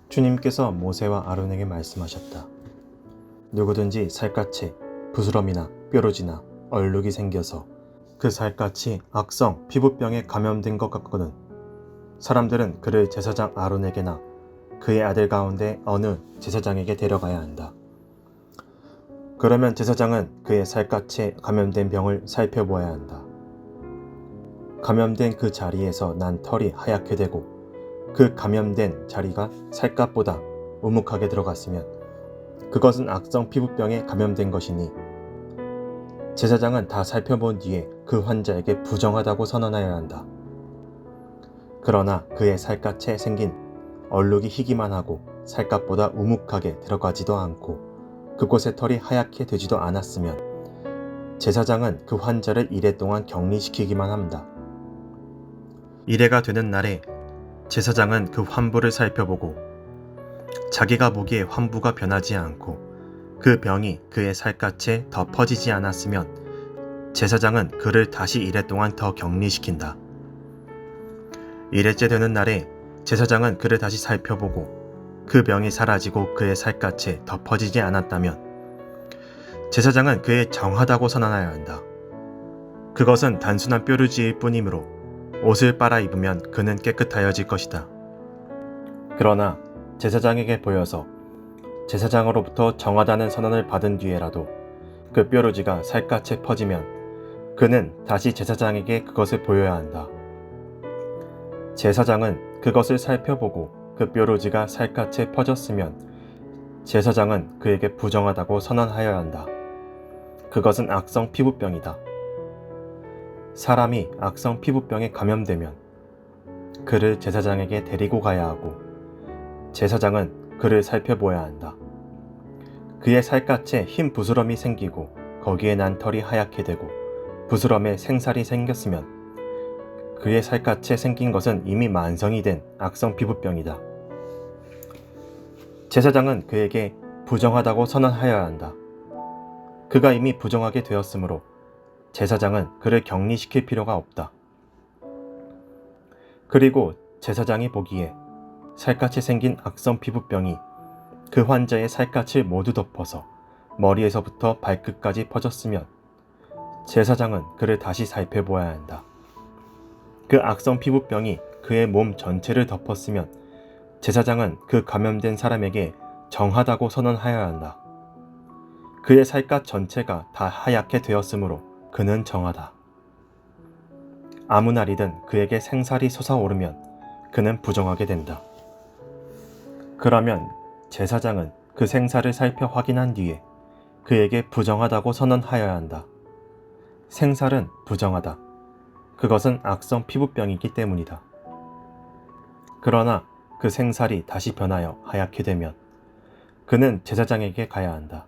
주님께서 모세와 아론에게 말씀하셨다. 누구든지 살갗에 부스럼이나 뾰루지나 얼룩이 생겨서 그 살갗이 악성 피부병에 감염된 것 같거든 사람들은 그를 제사장 아론에게나 그의 아들 가운데 어느 제사장에게 데려가야 한다. 그러면 제사장은 그의 살갗에 감염된 병을 살펴보아야 한다. 감염된 그 자리에서 난 털이 하얗게 되고 그 감염된 자리가 살갗보다 우묵하게 들어갔으면 그것은 악성 피부병에 감염된 것이니 제사장은 다 살펴본 뒤에 그 환자에게 부정하다고 선언하여야 한다. 그러나 그의 살갗에 생긴 얼룩이 희기만 하고 살갗보다 우묵하게 들어가지도 않고 그곳의 털이 하얗게 되지도 않았으면 제사장은 그 환자를 이래 동안 격리시키기만 합니다. 이래가 되는 날에 제사장은 그 환부를 살펴보고 자기가 보기에 환부가 변하지 않고 그 병이 그의 살갗에 더 퍼지지 않았으면 제사장은 그를 다시 이래 동안 더 격리시킨다. 이래째 되는 날에 제사장은 그를 다시 살펴보고 그 병이 사라지고 그의 살갗에 더 퍼지지 않았다면 제사장은 그의 정하다고 선언하여야 한다. 그것은 단순한 뾰루지일 뿐이므로 옷을 빨아 입으면 그는 깨끗하여질 것이다. 그러나 제사장에게 보여서 제사장으로부터 정하다는 선언을 받은 뒤에라도 그 뾰루지가 살갗에 퍼지면 그는 다시 제사장에게 그것을 보여야 한다. 제사장은 그것을 살펴보고 그 뾰루지가 살갗에 퍼졌으면 제사장은 그에게 부정하다고 선언하여야 한다. 그것은 악성 피부병이다. 사람이 악성 피부병에 감염되면 그를 제사장에게 데리고 가야 하고 제사장은 그를 살펴보아야 한다. 그의 살갗에 흰 부스럼이 생기고 거기에 난 털이 하얗게 되고 부스럼에 생살이 생겼으면 그의 살갗에 생긴 것은 이미 만성이 된 악성 피부병이다. 제사장은 그에게 부정하다고 선언하여야 한다. 그가 이미 부정하게 되었으므로 제사장은 그를 격리시킬 필요가 없다. 그리고 제사장이 보기에 살갗에 생긴 악성 피부병이 그 환자의 살갗을 모두 덮어서 머리에서부터 발끝까지 퍼졌으면 제사장은 그를 다시 살펴보아야 한다. 그 악성 피부병이 그의 몸 전체를 덮었으면 제사장은 그 감염된 사람에게 정하다고 선언하여야 한다. 그의 살갗 전체가 다 하얗게 되었으므로 그는 정하다. 아무 날이든 그에게 생살이 솟아오르면 그는 부정하게 된다. 그러면 제사장은 그 생살을 살펴 확인한 뒤에 그에게 부정하다고 선언하여야 한다. 생살은 부정하다. 그것은 악성 피부병이기 때문이다. 그러나 그 생살이 다시 변하여 하얗게 되면 그는 제사장에게 가야 한다.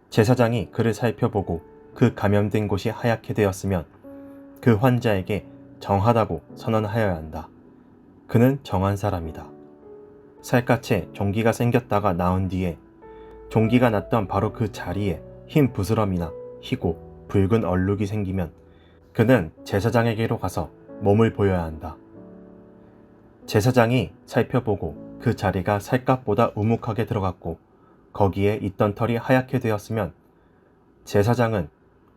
제사장이 그를 살펴보고 그 감염된 곳이 하얗게 되었으면 그 환자에게 정하다고 선언하여야 한다. 그는 정한 사람이다. 살갗에 종기가 생겼다가 나은 뒤에 종기가 났던 바로 그 자리에 흰 부스럼이나 희고 붉은 얼룩이 생기면 그는 제사장에게로 가서 몸을 보여야 한다. 제사장이 살펴보고 그 자리가 살갗보다 우묵하게 들어갔고 거기에 있던 털이 하얗게 되었으면 제사장은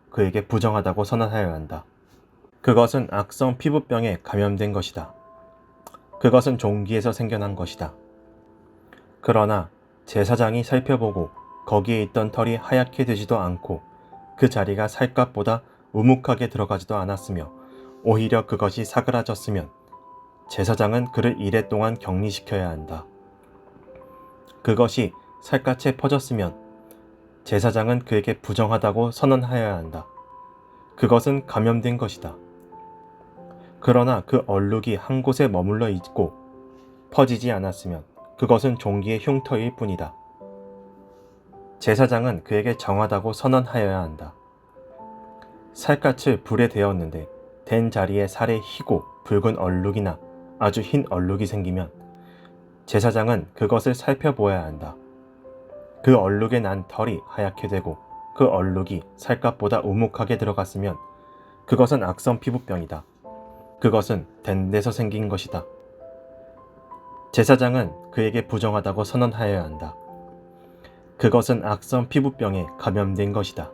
그에게 부정하다고 선언하여야 한다. 그것은 악성 피부병에 감염된 것이다. 그것은 종기에서 생겨난 것이다. 그러나 제사장이 살펴보고 거기에 있던 털이 하얗게 되지도 않고 그 자리가 살갗보다 우묵하게 들어가지도 않았으며 오히려 그것이 사그라졌으면 제사장은 그를 이래 동안 격리시켜야 한다. 그것이 살갗에 퍼졌으면 제사장은 그에게 부정하다고 선언하여야 한다. 그것은 감염된 것이다. 그러나 그 얼룩이 한 곳에 머물러 있고 퍼지지 않았으면 그것은 종기의 흉터일 뿐이다. 제사장은 그에게 정하다고 선언하여야 한다. 살갗을 불에 데웠는데 댄 자리에 살에 희고 붉은 얼룩이나 아주 흰 얼룩이 생기면 제사장은 그것을 살펴보아야 한다. 그 얼룩에 난 털이 하얗게 되고 그 얼룩이 살갗보다 우묵하게 들어갔으면 그것은 악성 피부병이다. 그것은 댄 데서 생긴 것이다. 제사장은 그에게 부정하다고 선언하여야 한다. 그것은 악성 피부병에 감염된 것이다.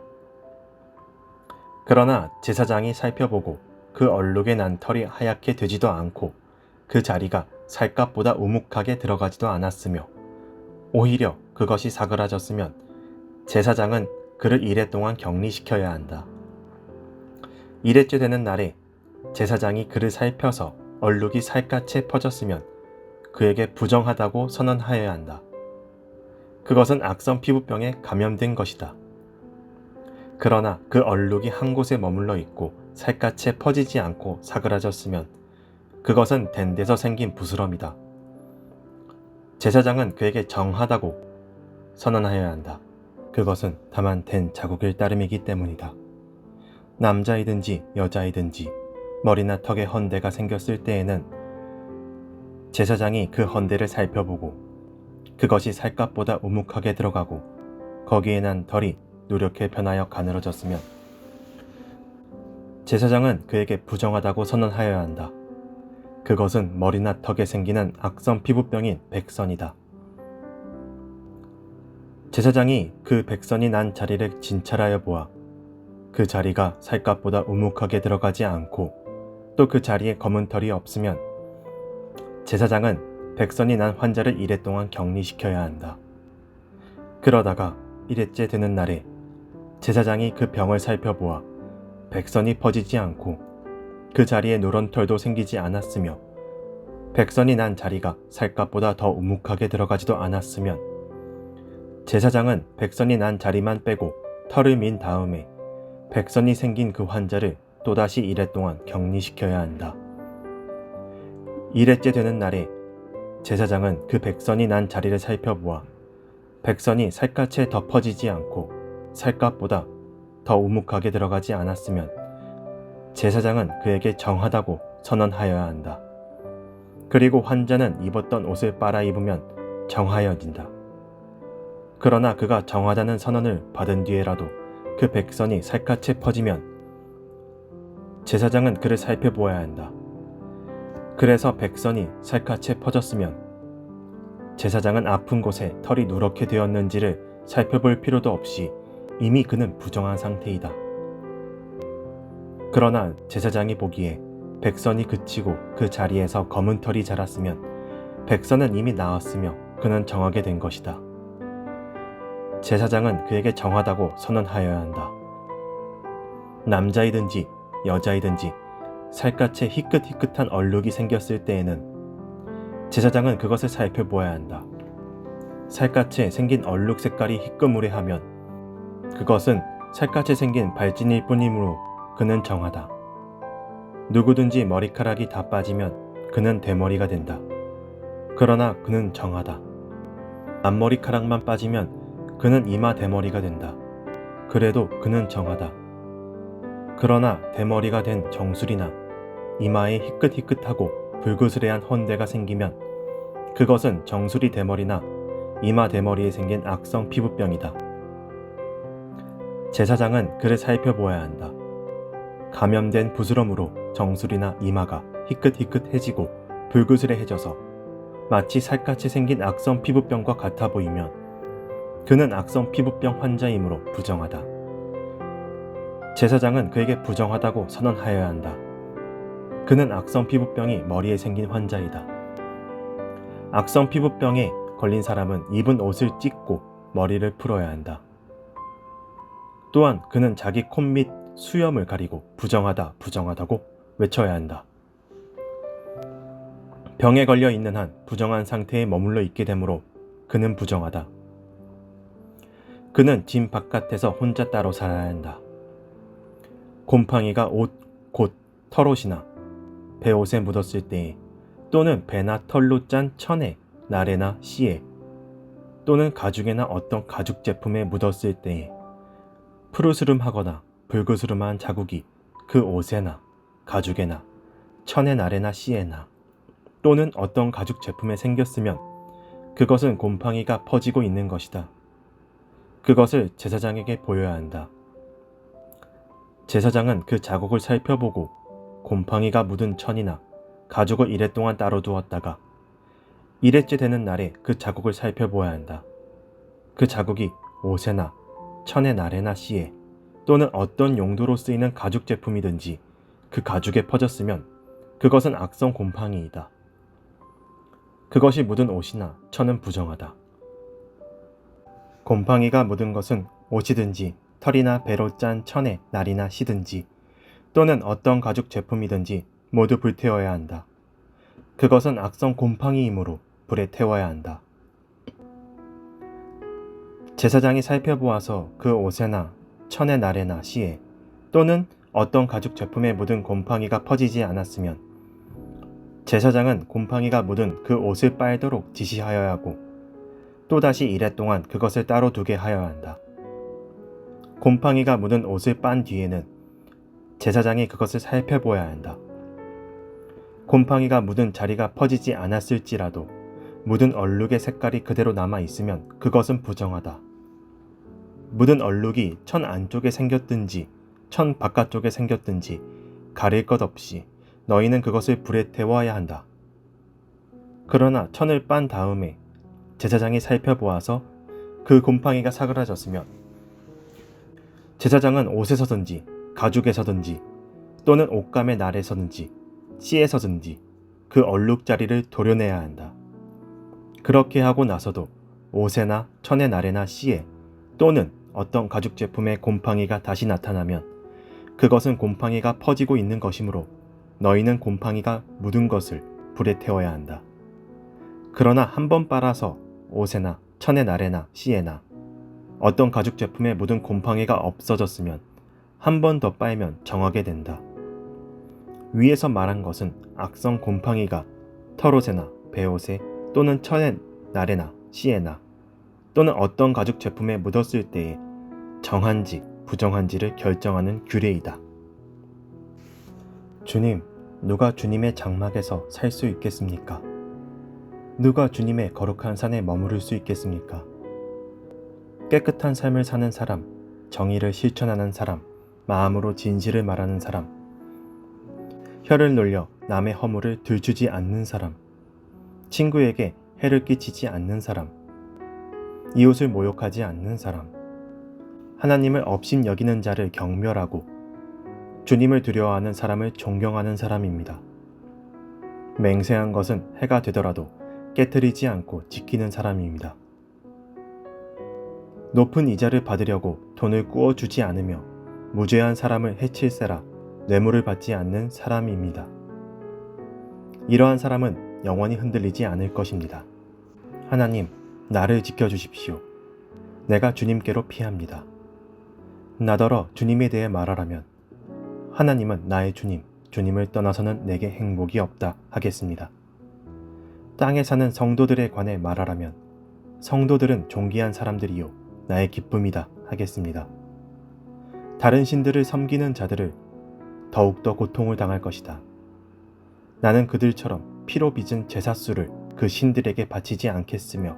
그러나 제사장이 살펴보고 그 얼룩에 난 털이 하얗게 되지도 않고 그 자리가 살갗보다 우묵하게 들어가지도 않았으며 오히려 그것이 사그라졌으면 제사장은 그를 이래 동안 격리시켜야 한다. 이래째 되는 날에 제사장이 그를 살펴서 얼룩이 살갗에 퍼졌으면 그에게 부정하다고 선언하여야 한다. 그것은 악성 피부병에 감염된 것이다. 그러나 그 얼룩이 한 곳에 머물러 있고 살갗에 퍼지지 않고 사그라졌으면 그것은 된 데서 생긴 부스럼이다. 제사장은 그에게 정하다고 선언하여야 한다. 그것은 다만 된 자국일 따름이기 때문이다. 남자이든지 여자이든지 머리나 턱에 헌대가 생겼을 때에는 제사장이 그 헌대를 살펴보고 그것이 살갗보다 우묵하게 들어가고 거기에 난 털이 누렇게 변하여 가늘어졌으면 제사장은 그에게 부정하다고 선언하여야 한다. 그것은 머리나 턱에 생기는 악성 피부병인 백선이다. 제사장이 그 백선이 난 자리를 진찰하여 보아 그 자리가 살갗보다 우묵하게 들어가지 않고 또 그 자리에 검은 털이 없으면 제사장은 백선이 난 환자를 이래 동안 격리시켜야 한다. 그러다가 이래째 되는 날에 제사장이 그 병을 살펴보아 백선이 퍼지지 않고 그 자리에 누런 털도 생기지 않았으며 백선이 난 자리가 살갗보다 더 우묵하게 들어가지도 않았으면 제사장은 백선이 난 자리만 빼고 털을 민 다음에 백선이 생긴 그 환자를 또다시 이래 동안 격리시켜야 한다. 이래째 되는 날에 제사장은 그 백선이 난 자리를 살펴보아 백선이 살갗에 덮어지지 않고 살갗보다 더 우묵하게 들어가지 않았으면 제사장은 그에게 정하다고 선언하여야 한다. 그리고 환자는 입었던 옷을 빨아 입으면 정하여진다. 그러나 그가 정하다는 선언을 받은 뒤에라도 그 백선이 살갗에 퍼지면 제사장은 그를 살펴보아야 한다. 그래서 백선이 살갗에 퍼졌으면 제사장은 아픈 곳에 털이 누렇게 되었는지를 살펴볼 필요도 없이 이미 그는 부정한 상태이다. 그러나 제사장이 보기에 백선이 그치고 그 자리에서 검은 털이 자랐으면 백선은 이미 나았으며 그는 정하게 된 것이다. 제사장은 그에게 정하다고 선언하여야 한다. 남자이든지 여자이든지 살갗에 희끗희끗한 얼룩이 생겼을 때에는 제사장은 그것을 살펴보아야 한다. 살갗에 생긴 얼룩 색깔이 희끄무레하면 그것은 살갗에 생긴 발진일 뿐이므로 그는 정하다. 누구든지 머리카락이 다 빠지면 그는 대머리가 된다. 그러나 그는 정하다. 앞머리카락만 빠지면 그는 이마 대머리가 된다. 그래도 그는 정하다. 그러나 대머리가 된 정수리나 이마에 희끗희끗하고 불그스레한 헌대가 생기면 그것은 정수리 대머리나 이마 대머리에 생긴 악성 피부병이다. 제사장은 그를 살펴보아야 한다. 감염된 부스럼으로 정수리나 이마가 희끗희끗해지고 불그스레해져서 마치 살갗이 생긴 악성 피부병과 같아 보이면 그는 악성 피부병 환자이므로 부정하다. 제사장은 그에게 부정하다고 선언하여야 한다. 그는 악성 피부병이 머리에 생긴 환자이다. 악성 피부병에 걸린 사람은 입은 옷을 찢고 머리를 풀어야 한다. 또한 그는 자기 콧 및 수염을 가리고 부정하다, 부정하다고 외쳐야 한다. 병에 걸려 있는 한 부정한 상태에 머물러 있게 되므로 그는 부정하다. 그는 집 바깥에서 혼자 따로 살아야 한다. 곰팡이가 옷, 곧 털옷이나 배옷에 묻었을 때에 또는 배나 털로 짠 천에, 나래나 씨에 또는 가죽에나 어떤 가죽 제품에 묻었을 때에 푸르스름하거나 불그스름한 자국이 그 옷에나 가죽에나 천에, 나래나 씨에나 또는 어떤 가죽 제품에 생겼으면 그것은 곰팡이가 퍼지고 있는 것이다. 그것을 제사장에게 보여야 한다. 제사장은 그 자국을 살펴보고 곰팡이가 묻은 천이나 가죽을 이랫동안 따로 두었다가 일회째 되는 날에 그 자국을 살펴보아야 한다. 그 자국이 옷에나 천의 나래나 씨에 또는 어떤 용도로 쓰이는 가죽 제품이든지 그 가죽에 퍼졌으면 그것은 악성 곰팡이이다. 그것이 묻은 옷이나 천은 부정하다. 곰팡이가 묻은 것은 옷이든지 털이나 배로 짠 천의 날이나 씨든지 또는 어떤 가죽 제품이든지 모두 불태워야 한다. 그것은 악성 곰팡이이므로 불에 태워야 한다. 제사장이 살펴보아서 그 옷에나 천의 날에나 씨에 또는 어떤 가죽 제품에 묻은 곰팡이가 퍼지지 않았으면 제사장은 곰팡이가 묻은 그 옷을 빨도록 지시하여야 하고 또다시 이래 동안 그것을 따로 두게 하여야 한다. 곰팡이가 묻은 옷을 빤 뒤에는 제사장이 그것을 살펴보아야 한다. 곰팡이가 묻은 자리가 퍼지지 않았을지라도 묻은 얼룩의 색깔이 그대로 남아 있으면 그것은 부정하다. 묻은 얼룩이 천 안쪽에 생겼든지 천 바깥쪽에 생겼든지 가릴 것 없이 너희는 그것을 불에 태워야 한다. 그러나 천을 빤 다음에 제사장이 살펴보아서 그 곰팡이가 사그라졌으면 제사장은 옷에서든지 가죽에서든지 또는 옷감의 날에서든지 씨에서든지 그 얼룩자리를 도려내야 한다. 그렇게 하고 나서도 옷에나 천의 날에나 씨에 또는 어떤 가죽 제품에 곰팡이가 다시 나타나면 그것은 곰팡이가 퍼지고 있는 것이므로 너희는 곰팡이가 묻은 것을 불에 태워야 한다. 그러나 한 번 빨아서 옷에나 천의 날에나 씨에나 어떤 가죽 제품에 묻은 곰팡이가 없어졌으면 한 번 더 빨면 정하게 된다. 위에서 말한 것은 악성 곰팡이가 털옷에나 배옷에 또는 천의 날에나 씨에나 또는 어떤 가죽 제품에 묻었을 때에 정한지 부정한지를 결정하는 규례이다. 주님, 누가 주님의 장막에서 살 수 있겠습니까? 누가 주님의 거룩한 산에 머무를 수 있겠습니까? 깨끗한 삶을 사는 사람, 정의를 실천하는 사람, 마음으로 진실을 말하는 사람, 혀를 놀려 남의 허물을 들추지 않는 사람, 친구에게 해를 끼치지 않는 사람, 이웃을 모욕하지 않는 사람, 하나님을 업신 여기는 자를 경멸하고 주님을 두려워하는 사람을 존경하는 사람입니다. 맹세한 것은 해가 되더라도 깨트리지 않고 지키는 사람입니다. 높은 이자를 받으려고 돈을 꾸어주지 않으며 무죄한 사람을 해칠세라 뇌물을 받지 않는 사람입니다. 이러한 사람은 영원히 흔들리지 않을 것입니다. 하나님, 나를 지켜주십시오. 내가 주님께로 피합니다. 나더러 주님에 대해 말하라면 하나님은 나의 주님, 주님을 떠나서는 내게 행복이 없다 하겠습니다. 땅에 사는 성도들에 관해 말하라면 성도들은 존귀한 사람들이요 나의 기쁨이다 하겠습니다. 다른 신들을 섬기는 자들을 더욱더 고통을 당할 것이다. 나는 그들처럼 피로 빚은 제사수를 그 신들에게 바치지 않겠으며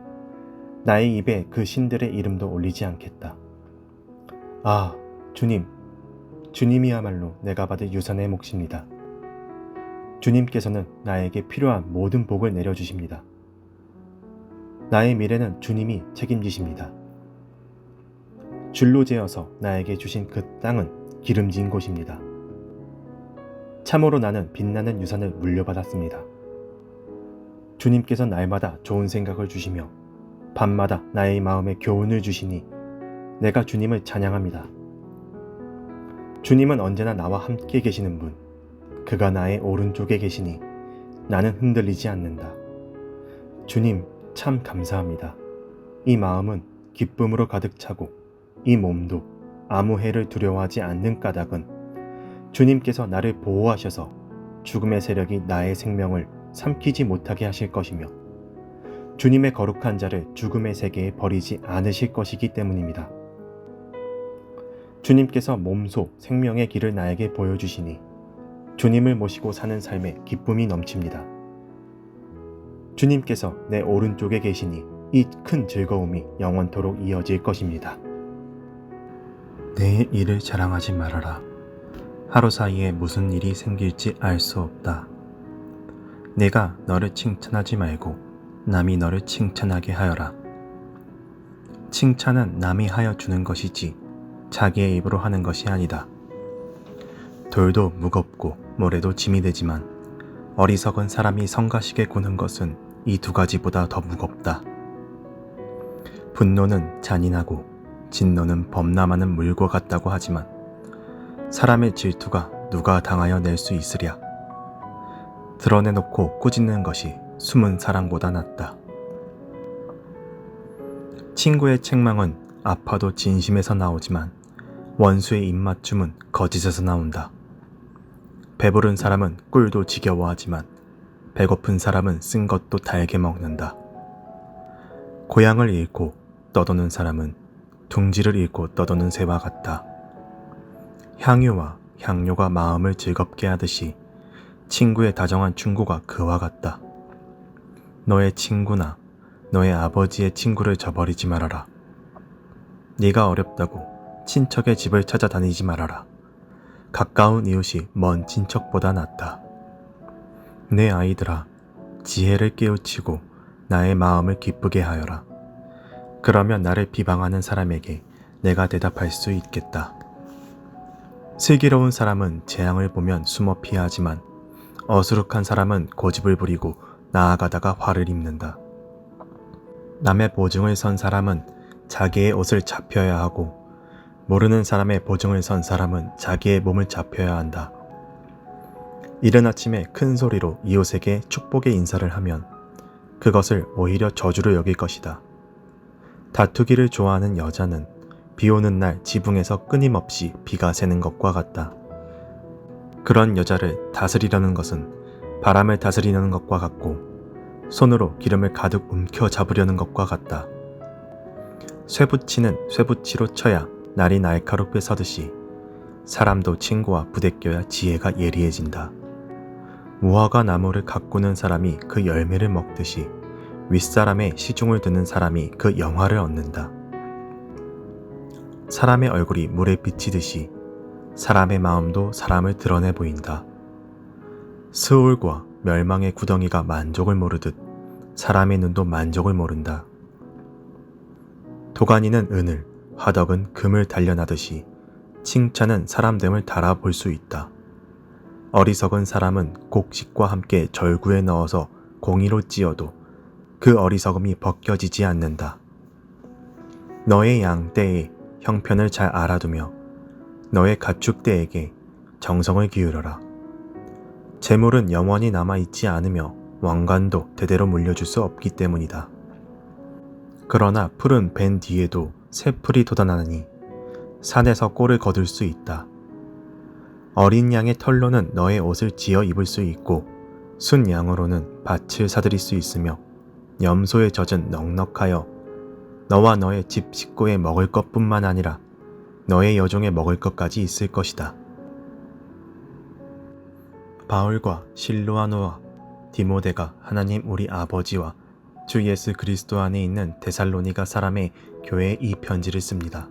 나의 입에 그 신들의 이름도 올리지 않겠다. 아, 주님, 주님이야말로 내가 받을 유산의 몫입니다. 주님께서는 나에게 필요한 모든 복을 내려주십니다. 나의 미래는 주님이 책임지십니다. 줄로 재어서 나에게 주신 그 땅은 기름진 곳입니다. 참으로 나는 빛나는 유산을 물려받았습니다. 주님께서 날마다 좋은 생각을 주시며 밤마다 나의 마음에 교훈을 주시니 내가 주님을 찬양합니다. 주님은 언제나 나와 함께 계시는 분, 그가 나의 오른쪽에 계시니 나는 흔들리지 않는다. 주님, 참 감사합니다. 이 마음은 기쁨으로 가득 차고 이 몸도 아무 해를 두려워하지 않는 까닭은 주님께서 나를 보호하셔서 죽음의 세력이 나의 생명을 삼키지 못하게 하실 것이며 주님의 거룩한 자를 죽음의 세계에 버리지 않으실 것이기 때문입니다. 주님께서 몸소 생명의 길을 나에게 보여주시니 주님을 모시고 사는 삶에 기쁨이 넘칩니다. 주님께서 내 오른쪽에 계시니 이 큰 즐거움이 영원토록 이어질 것입니다. 내일 일을 자랑하지 말아라. 하루 사이에 무슨 일이 생길지 알 수 없다. 내가 너를 칭찬하지 말고 남이 너를 칭찬하게 하여라. 칭찬은 남이 하여 주는 것이지 자기의 입으로 하는 것이 아니다. 돌도 무겁고 모래도 짐이 되지만 어리석은 사람이 성가시게 구는 것은 이 두 가지보다 더 무겁다. 분노는 잔인하고 진노는 범람하는 물과 같다고 하지만 사람의 질투가 누가 당하여 낼 수 있으랴. 드러내놓고 꾸짖는 것이 숨은 사랑보다 낫다. 친구의 책망은 아파도 진심에서 나오지만 원수의 입맞춤은 거짓에서 나온다. 배부른 사람은 꿀도 지겨워하지만 배고픈 사람은 쓴 것도 달게 먹는다. 고향을 잃고 떠도는 사람은 둥지를 잃고 떠도는 새와 같다. 향유와 향료가 마음을 즐겁게 하듯이 친구의 다정한 충고가 그와 같다. 너의 친구나 너의 아버지의 친구를 저버리지 말아라. 네가 어렵다고 친척의 집을 찾아다니지 말아라. 가까운 이웃이 먼 친척보다 낫다. 내 아이들아, 지혜를 깨우치고 나의 마음을 기쁘게 하여라. 그러면 나를 비방하는 사람에게 내가 대답할 수 있겠다. 슬기로운 사람은 재앙을 보면 숨어 피하지만 어수룩한 사람은 고집을 부리고 나아가다가 화를 입는다. 남의 보증을 선 사람은 자기의 옷을 잡혀야 하고 모르는 사람의 보증을 선 사람은 자기의 몸을 잡혀야 한다. 이른 아침에 큰 소리로 이웃에게 축복의 인사를 하면 그것을 오히려 저주로 여길 것이다. 다투기를 좋아하는 여자는 비 오는 날 지붕에서 끊임없이 비가 새는 것과 같다. 그런 여자를 다스리려는 것은 바람을 다스리려는 것과 같고 손으로 기름을 가득 움켜 잡으려는 것과 같다. 쇠붙이는 쇠붙이로 쳐야 날이 날카롭게 서듯이 사람도 친구와 부대껴야 지혜가 예리해진다. 무화과 나무를 가꾸는 사람이 그 열매를 먹듯이 윗사람의 시중을 드는 사람이 그 영화를 얻는다. 사람의 얼굴이 물에 비치듯이 사람의 마음도 사람을 드러내 보인다. 스올과 멸망의 구덩이가 만족을 모르듯 사람의 눈도 만족을 모른다. 도가니는 은을, 화덕은 금을 단련하듯이 칭찬은 사람됨을 달아볼 수 있다. 어리석은 사람은 곡식과 함께 절구에 넣어서 공이로 찧어도 그 어리석음이 벗겨지지 않는다. 너의 양떼의 형편을 잘 알아두며 너의 가축대에게 정성을 기울여라. 재물은 영원히 남아있지 않으며 왕관도 대대로 물려줄 수 없기 때문이다. 그러나 풀은 벤 뒤에도 새 풀이 돋아나니 산에서 꼴을 거둘 수 있다. 어린 양의 털로는 너의 옷을 지어 입을 수 있고 순 양으로는 밭을 사들일 수 있으며 염소의 젖은 넉넉하여 너와 너의 집 식구에 먹을 것뿐만 아니라 너의 여종에 먹을 것까지 있을 것이다. 바울과 실로아노와 디모데가 하나님 우리 아버지와 주 예수 그리스도 안에 있는 데살로니가 사람의 교회에 이 편지를 씁니다.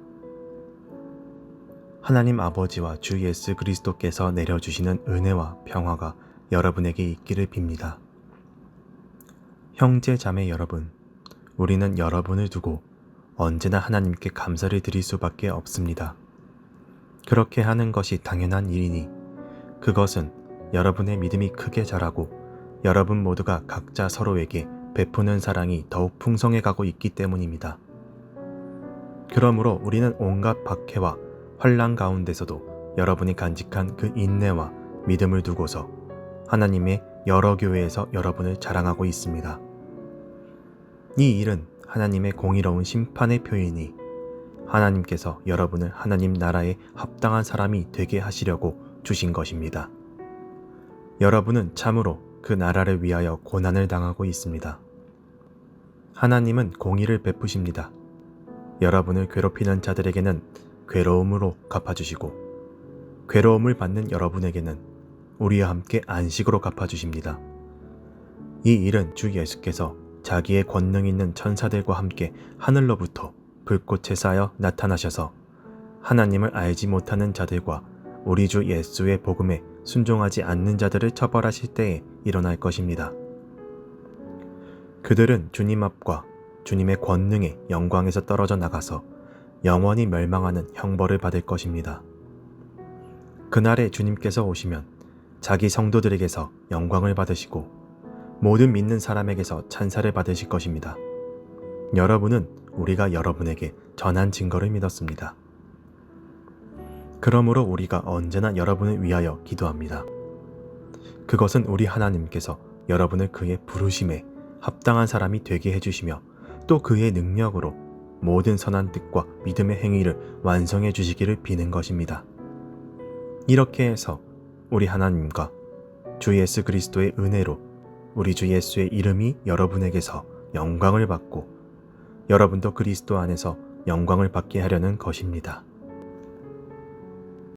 하나님 아버지와 주 예수 그리스도께서 내려주시는 은혜와 평화가 여러분에게 있기를 빕니다. 형제 자매 여러분, 우리는 여러분을 두고 언제나 하나님께 감사를 드릴 수밖에 없습니다. 그렇게 하는 것이 당연한 일이니 그것은 여러분의 믿음이 크게 자라고 여러분 모두가 각자 서로에게 베푸는 사랑이 더욱 풍성해 가고 있기 때문입니다. 그러므로 우리는 온갖 박해와 환난 가운데서도 여러분이 간직한 그 인내와 믿음을 두고서 하나님의 여러 교회에서 여러분을 자랑하고 있습니다. 이 일은 하나님의 공의로운 심판의 표현이 하나님께서 여러분을 하나님 나라에 합당한 사람이 되게 하시려고 주신 것입니다. 여러분은 참으로 그 나라를 위하여 고난을 당하고 있습니다. 하나님은 공의를 베푸십니다. 여러분을 괴롭히는 자들에게는 괴로움으로 갚아주시고 괴로움을 받는 여러분에게는 우리와 함께 안식으로 갚아주십니다. 이 일은 주 예수께서 자기의 권능 있는 천사들과 함께 하늘로부터 불꽃에 쌓여 나타나셔서 하나님을 알지 못하는 자들과 우리 주 예수의 복음에 순종하지 않는 자들을 처벌하실 때에 일어날 것입니다. 그들은 주님 앞과 주님의 권능의 영광에서 떨어져 나가서 영원히 멸망하는 형벌을 받을 것입니다. 그날에 주님께서 오시면 자기 성도들에게서 영광을 받으시고 모든 믿는 사람에게서 찬사를 받으실 것입니다. 여러분은 우리가 여러분에게 전한 증거를 믿었습니다. 그러므로 우리가 언제나 여러분을 위하여 기도합니다. 그것은 우리 하나님께서 여러분을 그의 부르심에 합당한 사람이 되게 해주시며 또 그의 능력으로 모든 선한 뜻과 믿음의 행위를 완성해 주시기를 비는 것입니다. 이렇게 해서 우리 하나님과 주 예수 그리스도의 은혜로 우리 주 예수의 이름이 여러분에게서 영광을 받고 여러분도 그리스도 안에서 영광을 받게 하려는 것입니다.